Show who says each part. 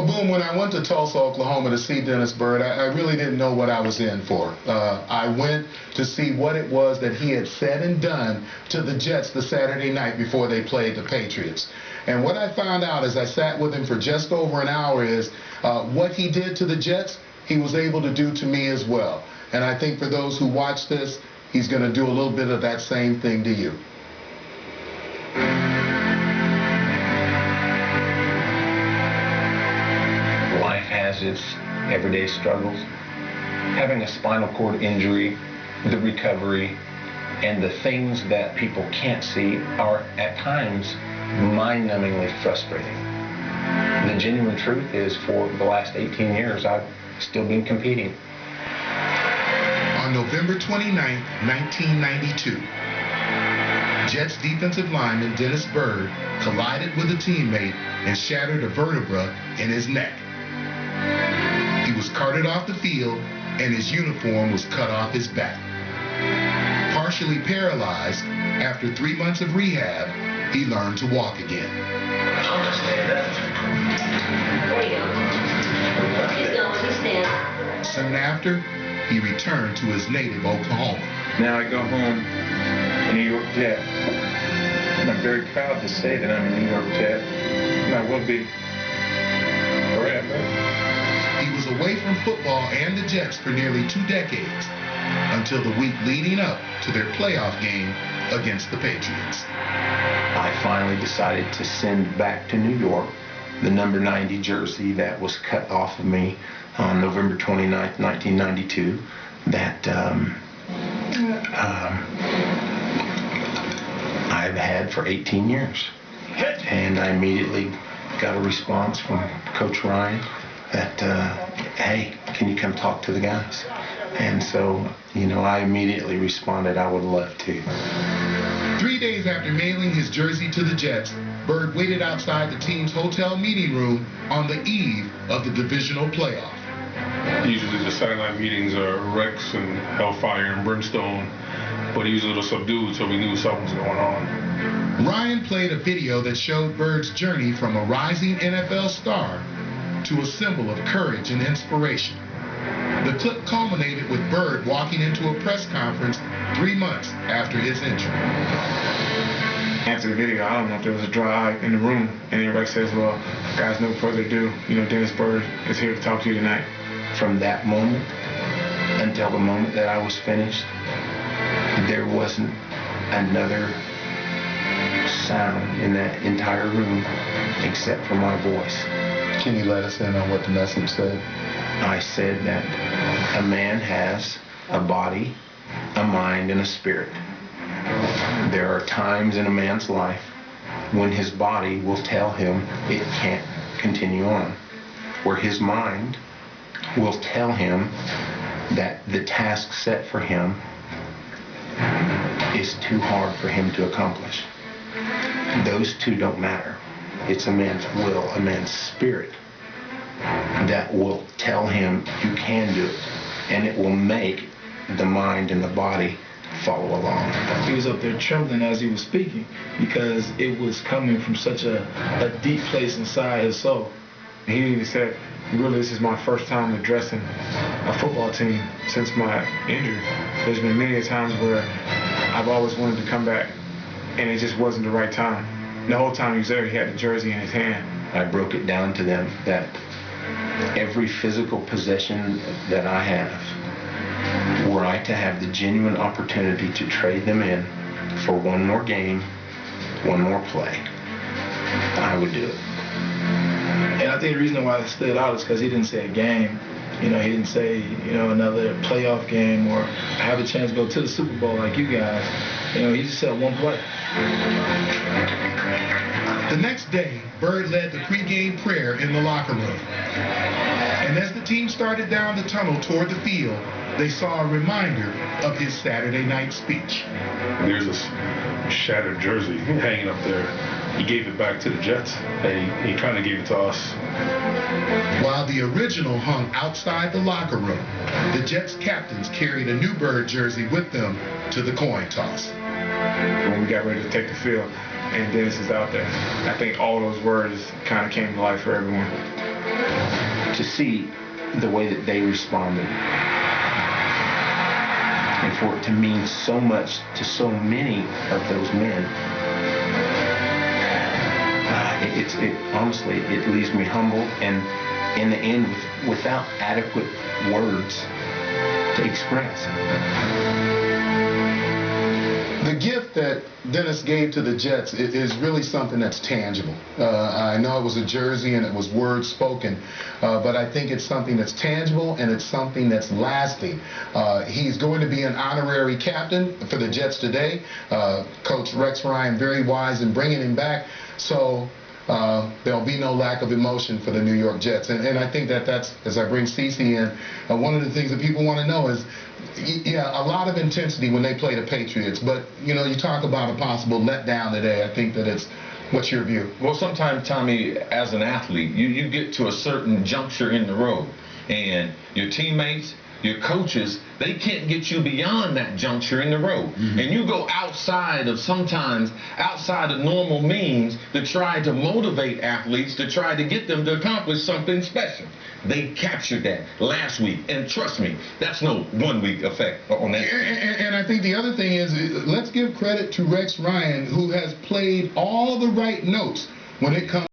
Speaker 1: Well, Boom, when I went to Tulsa, Oklahoma to see Dennis Byrd, I really didn't know what I was in for. I went to see what it was that he had said and done to the Jets the Saturday night before they played the Patriots. And what I found out as I sat with him for just over an hour is what he did to the Jets, he was able to do to me as well. And I think for those who watch this, he's going to do a little bit of that same thing to you.
Speaker 2: Life has its everyday struggles. Having a spinal cord injury, the recovery, and the things that people can't see are at times mind-numbingly frustrating. The genuine truth is, for the last 18 years, I've still been competing.
Speaker 1: On November 29, 1992, Jets defensive lineman Dennis Byrd collided with a teammate and shattered a vertebra in his neck. He was carted off the field and his uniform was cut off his back. Partially paralyzed, after 3 months of rehab, he learned to walk again. Soon after, he returned to his native Oklahoma.
Speaker 3: Now I go home, a New York Jet. And I'm very proud to say that I'm a New York Jet, and I will be forever.
Speaker 1: He was away from football and the Jets for nearly 2 decades, until the week leading up to their playoff game against the Patriots.
Speaker 2: I finally decided to send back to New York the number 90 jersey that was cut off of me on November 29th, 1992, that I've had for 18 years. And I immediately got a response from Coach Ryan that, hey, can you come talk to the guys? And so, you know, I immediately responded, I would love to.
Speaker 1: 3 days after mailing his jersey to the Jets, Byrd waited outside the team's hotel meeting room on the eve of the divisional playoff.
Speaker 4: Usually the sideline meetings are wrecks and hellfire and brimstone, but he was a little subdued, so we knew something was going on.
Speaker 1: Ryan played a video that showed Byrd's journey from a rising NFL star to a symbol of courage and inspiration. The clip culminated with Byrd walking into a press conference 3 months after his injury.
Speaker 3: After the video, I don't know if there was a dry eye in the room, and everybody says, well, guys, no further ado, you know, Dennis Byrd is here to talk to you tonight.
Speaker 2: From that moment until the moment that I was finished, there wasn't another sound in that entire room except for my voice.
Speaker 1: Can you let us in on what the message said?
Speaker 2: I said that a man has a body, a mind, and a spirit. There are times in a man's life when his body will tell him it can't continue on, where his mind will tell him that the task set for him is too hard for him to accomplish. Those two don't matter. It's a man's will, a man's spirit that will tell him you can do it, and it will make the mind and the body follow along.
Speaker 5: He was up there trembling as he was speaking because it was coming from such a deep place inside his soul.
Speaker 3: He even said, really, this is my first time addressing a football team since my injury. There's been many times where I've always wanted to come back, and it just wasn't the right time. The whole time he was there, he had the jersey in his hand.
Speaker 2: I broke it down to them that every physical possession that I have, were I to have the genuine opportunity to trade them in for one more game, one more play, I would do it.
Speaker 5: And I think the reason why it stood out is because he didn't say a game. You know, he didn't say, you know, another playoff game or have a chance to go to the Super Bowl like you guys. You know, he just said one play.
Speaker 1: The next day, Byrd led the pregame prayer in the locker room. And as the team started down the tunnel toward the field, they saw a reminder of his Saturday night speech.
Speaker 4: There's this shattered jersey hanging up there. He gave it back to the Jets, and he kind of gave it to us.
Speaker 1: While the original hung outside the locker room, the Jets captains carried a new Byrd jersey with them to the coin toss.
Speaker 3: When we got ready to take the field, and Dennis is out there, I think all those words kind of came to life for everyone.
Speaker 2: to see the way that they responded. And for it to mean so much to so many of those men, honestly, it leaves me humble and in the end without adequate words to express.
Speaker 1: The gift that Dennis gave to the Jets is really something that's tangible. I know it was a jersey and it was words spoken, but I think it's something that's tangible and it's something that's lasting. He's going to be an honorary captain for the Jets today. Coach Rex Ryan very wise in bringing him back, so there'll be no lack of emotion for the New York Jets. And I think that's, as I bring Cece in, one of the things that people want to know is, yeah, a lot of intensity when they play the Patriots, but you talk about a possible letdown today. I think that what's your view?
Speaker 6: Well, sometimes, Tommy, as an athlete, you get to a certain juncture in the road, and your teammates, your coaches, they can't get you beyond that juncture in the road. And you go outside of normal means to try to motivate athletes, to try to get them to accomplish something special. They captured that last week, and trust me, that's no 1 week effect on that.
Speaker 1: And I think the other thing is, let's give credit to Rex Ryan, who has played all the right notes when it comes